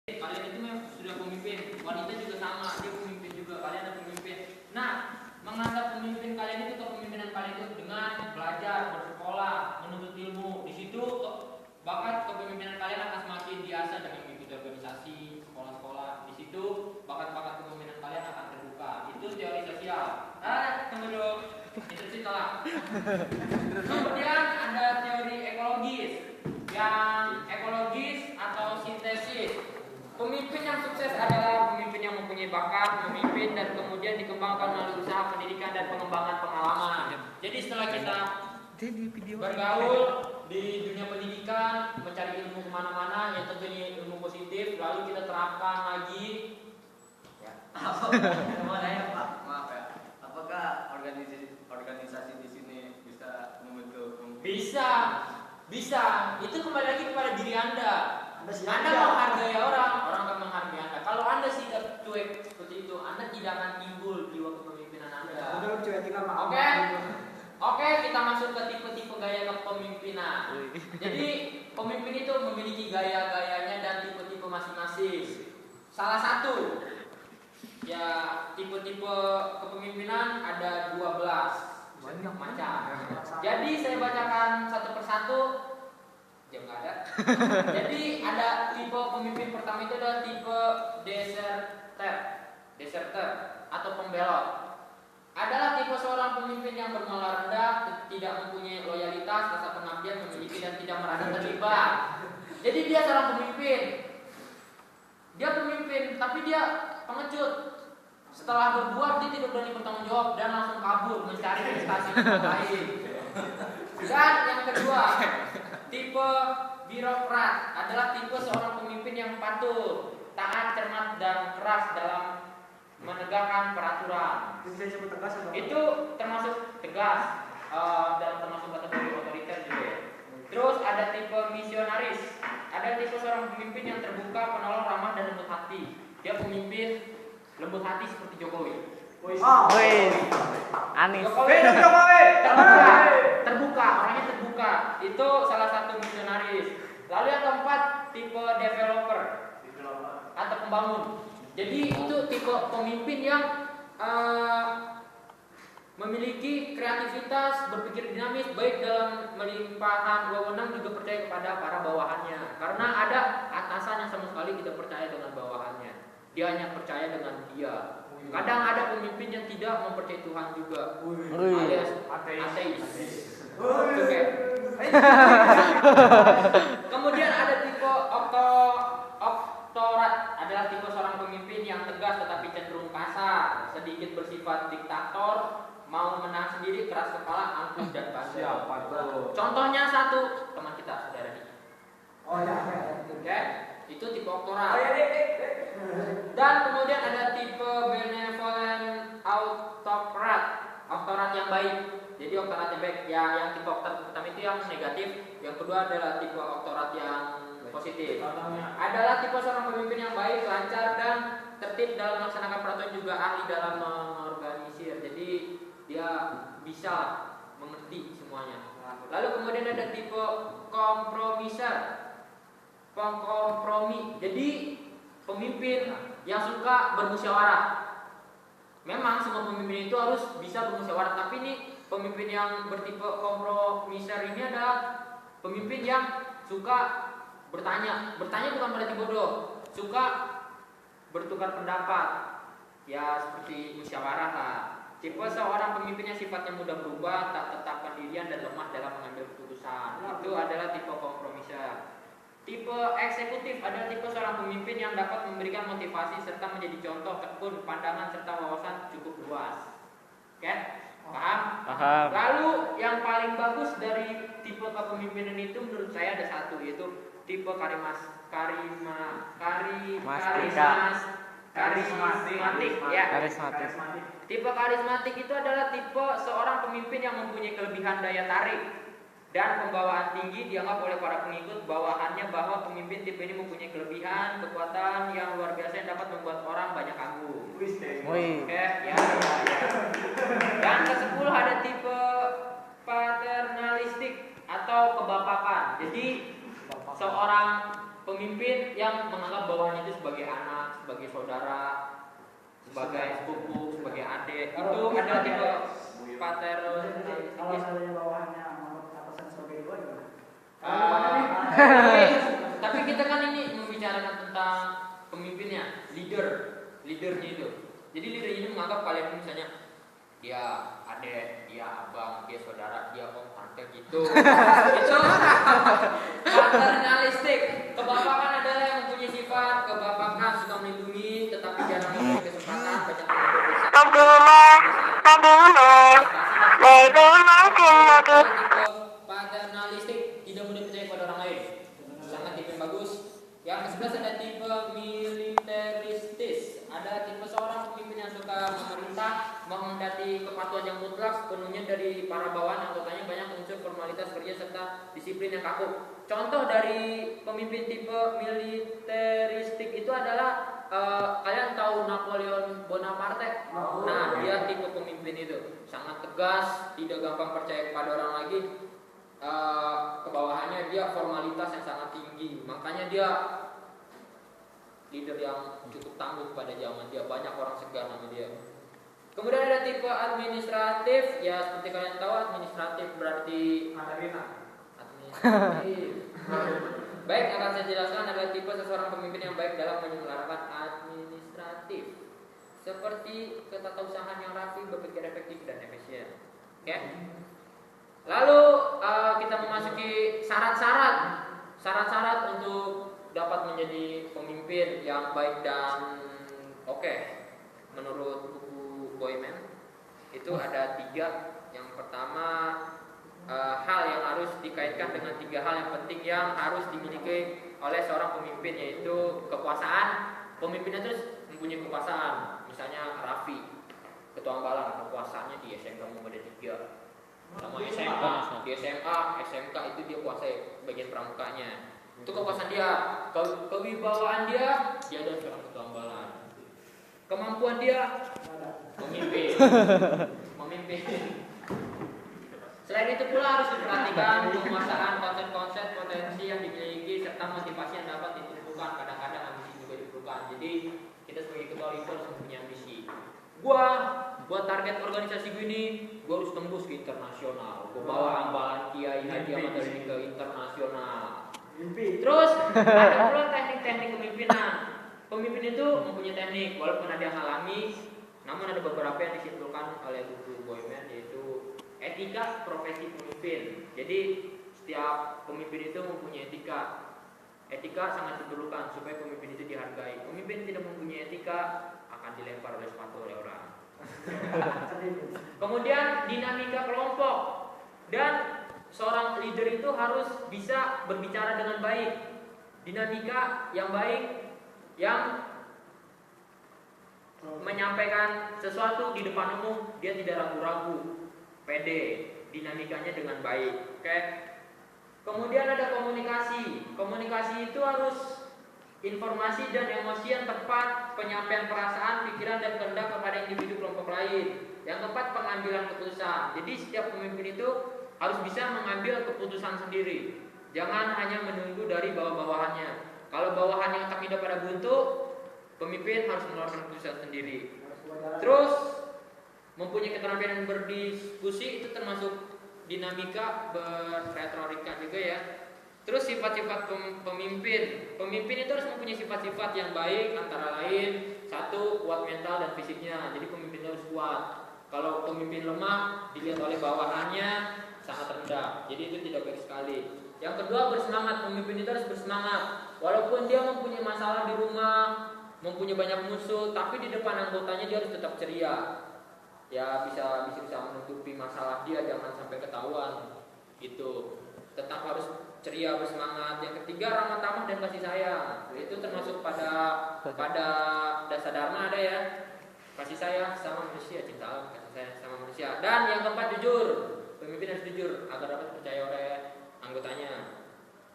Kalian itu memang sudah pemimpin. Wanita juga sama, dia pemimpin juga. Kalian adalah pemimpin. Nah, menganggap pemimpin kalian itu kepemimpinan kalian itu dengan belajar, bersekolah, menuntut ilmu. Di situ bakat kepemimpinan kalian akan semakin diasah dengan mengikuti organisasi, sekolah-sekolah. Di situ bakat-bakat kepemimpinan kalian akan terbuka. Itu teori sosial. Tunggu dulu. Itu sih telah. Kemudian ada teori ekologis. Yang ekologis atau sintesis. Pemimpin yang sukses adalah pemimpin yang mempunyai bakat, memimpin dan kemudian dikembangkan melalui usaha pendidikan dan pengembangan pengalaman. Jadi setelah kita bergaul di dunia pendidikan, mencari ilmu kemana-mana, yang tentunya ilmu positif, lalu kita terapkan lagi. Ya. Pak, maaf ya. Apakah organisasi di sini bisa membentuk? Bisa. Itu kembali lagi kepada diri Anda. Anda menghargai orang akan menghargai Anda. Kalau Anda tidak cuek seperti itu, Anda tidak akan timbul jiwa kepemimpinan Anda. Oke, kita masuk ke tipe-tipe gaya kepemimpinan. Jadi, pemimpin itu memiliki gaya-gayanya dan tipe-tipe masing-masing. Salah satu, ya tipe-tipe kepemimpinan ada 12 macam. Jadi, saya bacakan satu persatu. Jam nggak ada. Jadi ada tipe pemimpin pertama itu adalah tipe deserter atau pembelot. Adalah tipe seorang pemimpin yang bermoral rendah, tidak mempunyai loyalitas, rasa pengabdian, memiliki dan tidak merasa terlibat. Jadi dia seorang pemimpin. Dia pemimpin, tapi dia pengecut. Setelah berbuat dia tidak berani bertanggung jawab dan langsung kabur mencari prestasi yang lain. Dan yang kedua, tipe birokrat adalah tipe seorang pemimpin yang patuh, taat, cermat, dan keras dalam menegakkan peraturan. Itu termasuk tegas dan termasuk kategori otoriter juga. Terus ada tipe misionaris, ada tipe seorang pemimpin yang terbuka, penolong, ramah, dan lembut hati. Dia pemimpin lembut hati seperti Jokowi. Anies. Jokowi terbuka, orangnya terbuka. Itu salah satu misionaris. Lalu yang keempat tipe developer atau pembangun. Jadi itu tipe pemimpin yang memiliki kreativitas, berpikir dinamis, baik dalam melimpahkan wewenang juga percaya kepada para bawahannya. Karena ada atasan yang sama sekali tidak percaya dengan bawahannya. Dia hanya percaya dengan dia. Kadang ada pemimpin yang tidak mempercayai Tuhan juga, alias ateis. Kemudian ada tipe oktorat, adalah tipe seorang pemimpin yang tegas tetapi cenderung kasar, sedikit bersifat diktator, mau menang sendiri, keras kepala, angkuh dan bandel. Contohnya satu teman kita, saudara Diki. Oke, itu tipe oktorat. Dan kemudian ada tipe benevolent autokrat yang baik. Jadi oktorat yang baik, ya yang tipe oktorat pertama itu yang negatif, yang kedua adalah tipe oktorat yang positif. Adalah tipe seorang pemimpin yang baik, lancar dan tertib dalam melaksanakan peraturan, juga ahli dalam mengorganisir. Jadi dia bisa mengerti semuanya. Lalu kemudian ada tipe pengkompromi. Jadi pemimpin yang suka bermusyawarah. Memang semua pemimpin itu harus bisa bermusyawarah, tapi ini pemimpin yang bertipe kompromiser ini adalah pemimpin yang suka bertanya bukan berarti bodoh, suka bertukar pendapat, ya seperti musyawarah lah. Tipe seorang pemimpin yang sifatnya mudah berubah, tak tetap pendirian dan lemah dalam mengambil keputusan. Itu adalah tipe kompromiser. Tipe eksekutif adalah tipe seorang pemimpin yang dapat memberikan motivasi serta menjadi contoh, tekun, pandangan serta wawasan cukup luas. Oke? Paham? Lalu yang paling bagus dari tipe kepemimpinan itu menurut saya ada satu, yaitu tipe karismatik. Tipe karismatik itu adalah tipe seorang pemimpin yang mempunyai kelebihan daya tarik dan pembawaan tinggi, dianggap oleh para pengikut bawahannya bahwa pemimpin tipe ini mempunyai kelebihan, kekuatan yang luar biasa yang dapat membuat orang banyak kagum. Oke, ya. Dan ke-10 ada tipe paternalistik atau kebapakan. Jadi seorang pemimpin yang menganggap bawahannya itu sebagai anak, sebagai saudara, sebagai sepupu, sebagai adik. Itu ada tipe paternalistis. Kalau seandainya bawahannya menganggap atasan sebagai dua gimana? Tapi kita kan ini membicarakan tentang pemimpinnya, leadernya itu. Jadi leader ini menganggap kalian misalnya dia adik, dia abang, dia saudara, dia om, tante gitu. Itu paternalistik. Kebapakan adalah yang mempunyai sifat kebapakan, suka melindungi, tetapi jarang memberi kesempatan, banyak paternalistik, tidak mudah percaya pada orang lain. Sangat tipe yang bagus. Yang ke-11 ada tipe militeristis. Ada tipe seorang pemimpin yang suka memerintah, menghendaki kepatuhan yang mutlak sepenuhnya dari para bawahan anggotanya, banyak unsur formalitas kerja serta disiplin yang kaku. Contoh dari pemimpin tipe militeristik itu adalah kalian tahu Napoleon Bonaparte? Nah, dia tipe pemimpin itu sangat tegas, tidak gampang percaya kepada orang lagi. Ke bawahannya dia formalitas yang sangat tinggi, makanya dia leader yang cukup tangguh pada zaman dia, banyak orang segan sama dia. Kemudian ada tipe administratif, ya seperti kalian tahu administratif berarti administratif. Baik, akan saya jelaskan adalah tipe seseorang pemimpin yang baik dalam menyelenggarakan administratif, seperti ketatausahaan yang rapi, berpikir efektif dan efisien. Oke? Lalu kita memasuki syarat-syarat untuk dapat menjadi pemimpin yang baik dan oke. Menurut buku Boyman itu ada 3. Yang pertama, hal yang harus dikaitkan dengan 3 hal yang penting yang harus dimiliki oleh seorang pemimpin, yaitu kekuasaan. Pemimpinnya terus mempunyai kekuasaan. Misalnya Raffi, ketua Ambalan, kekuasaannya di SMK Muhammadiyah 3. Sama SMA, di SMA, SMK itu dia kuasai bagian pramukanya. Itu kekuasaan dia, kewibawaan dia ada seorang ketua Ambalan. Kemampuan dia memimpin. Selain itu pula harus diperhatikan penguasaan konsep-konsep potensi yang dimiliki serta motivasi yang dapat ditumpukan. Kadang-kadang ambisi juga diperlukan. Jadi kita sebagai ketua leader harus mempunyai ambisi. Buat target organisasi gue ini, gue harus tembus ke internasional. Gue bawa Ambalan Kiai Haji Ahmad Dahlan ke internasional. Terus ada pula teknik-teknik kepemimpinan. Pemimpin itu mempunyai teknik, walaupun ada yang alami, namun ada beberapa yang disimpulkan oleh buku Boyman, yaitu etika profesi pemimpin. Jadi setiap pemimpin itu mempunyai etika. Etika sangat diperlukan supaya pemimpin itu dihargai. Pemimpin tidak mempunyai etika akan dilempar oleh sepatu oleh orang. Kemudian dinamika kelompok, dan seorang leader itu harus bisa berbicara dengan baik. Dinamika yang baik, yang menyampaikan sesuatu di depan umum, dia tidak ragu-ragu, pede, dinamikanya dengan baik. Oke. Kemudian ada komunikasi. Komunikasi itu harus informasi dan emosi yang tepat, penyampaian perasaan, pikiran dan kehendak kepada individu kelompok lain. Yang keempat, pengambilan keputusan. Jadi setiap pemimpin itu harus bisa mengambil keputusan sendiri. Jangan hanya menunggu dari bawah-bawahannya. Kalau bawahannya tak hidup pada buntu, pemimpin harus mengeluarkan keputusan sendiri. Terus mempunyai keterampilan berdiskusi, itu termasuk dinamika, berretorika juga ya. Terus sifat-sifat pemimpin. Pemimpin itu harus mempunyai sifat-sifat yang baik, antara lain 1, kuat mental dan fisiknya. Jadi pemimpin harus kuat. Kalau pemimpin lemah, dilihat oleh bawahannya sangat rendah. Jadi itu tidak baik sekali. Yang kedua, bersemangat. Pemimpin itu harus bersemangat. Walaupun dia mempunyai masalah di rumah, mempunyai banyak musuh, tapi di depan anggotanya dia harus tetap ceria. Ya bisa menutupi masalah dia, jangan sampai ketahuan. Itu tetap harus ceria, bersemangat. Yang ketiga, ramah tamah dan kasih sayang. Itu termasuk pada dasar dharma ada ya. Kasih sayang sama manusia, cinta alam, kasih sayang sama manusia. Dan yang keempat, jujur. Pemimpin harus jujur agar dapat dipercaya oleh anggotanya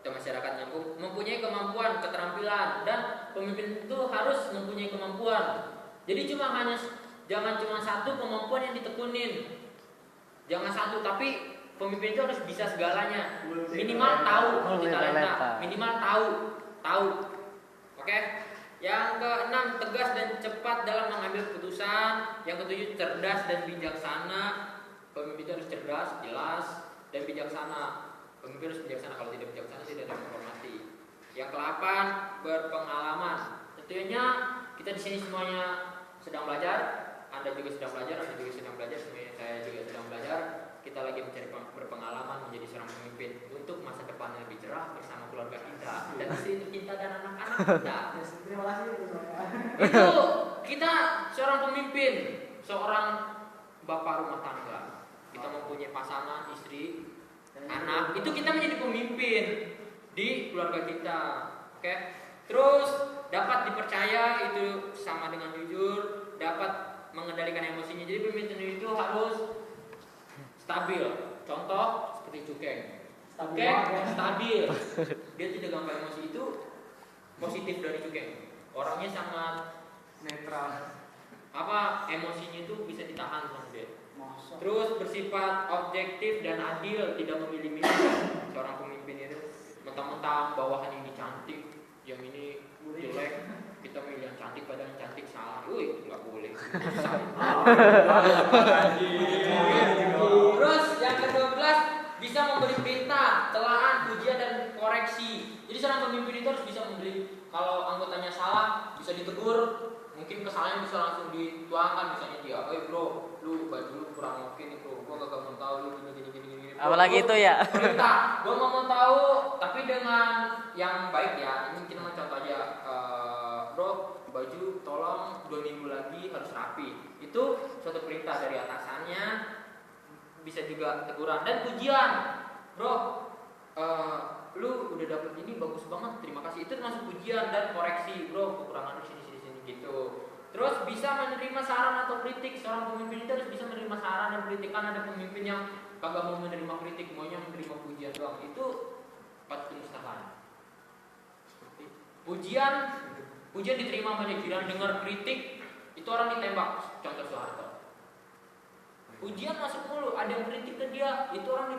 atau masyarakat yang mempunyai kemampuan, keterampilan, dan pemimpin itu harus mempunyai kemampuan. Jadi jangan cuma satu kemampuan yang ditekunin. Jangan satu, tapi pemimpin itu harus bisa segalanya. Minimal tahu talenta, minimal tahu tahu. Oke. Yang keenam, tegas dan cepat dalam mengambil keputusan. Yang ketujuh, cerdas dan bijaksana. Pemimpin itu harus cerdas, jelas, dan bijaksana. Pemimpin harus bijaksana, kalau tidak bijaksana tidak ada menghormati. Yang ke-8, berpengalaman. Tentunya kita di sini semuanya sedang belajar. Anda juga sedang belajar, Anda juga sedang belajar, semuanya saya juga sedang belajar. Kita lagi mencari berpengalaman menjadi seorang pemimpin untuk masa depan yang lebih cerah bersama keluarga kita dan istri tercinta dan anak-anak kita. Terima kasih itu soalnya. Itu kita seorang pemimpin, seorang bapak rumah tangga. Kita mempunyai pasangan, istri, anak. Itu kita menjadi pemimpin di keluarga kita. Oke. Terus dapat dipercaya, itu sama dengan jujur, dapat mengendalikan emosinya. Jadi pemimpin itu harus stabil. Contoh seperti Cukeng. Cukeng stabil. Dia tidak gampang emosi, itu positif dari Cukeng. Orangnya sangat Netral. emosinya itu bisa ditahan sama dia. Masa. Terus bersifat objektif dan adil, tidak memilih-milih. Seorang pemimpin itu mentang-mentang bawahan ini cantik, yang ini jelek, kita milih yang cantik padahal yang cantik salah. Itu nggak boleh. Terus yang ke-12, bisa memberi perintah, telaan, pujian dan koreksi. Jadi seorang pemimpin itu harus bisa memberi. Kalau anggotanya salah, bisa ditegur. Mungkin kesalahan bisa langsung dituangkan, misalnya dia, bro, lu baju lu kurang oke nih bro, gua gak mau tahu lu gini. Apalagi itu ya. Perintah, gua mau tahu, tapi dengan yang baik ya. Ini kita contoh aja, bro, baju tolong 2 minggu lagi harus rapi. Itu suatu perintah dari atasannya, bisa juga teguran dan pujian, bro. Lu udah dapet ini bagus banget, terima kasih. Itu termasuk pujian dan koreksi, bro, kekurangan lu sini gitu. Terus bisa menerima saran atau kritik. Seorang pemimpin itu harus bisa menerima saran dan kritik. Kan ada pemimpin yang kagak mau menerima kritik, maunya menerima pujian doang. Itu patut kemustahan. Pujian diterima banyak, jiran dengar kritik itu orang ditembak. Contoh Soeharto. Pujian masuk mulu, ada yang kritik ke dia, itu orang ditembak.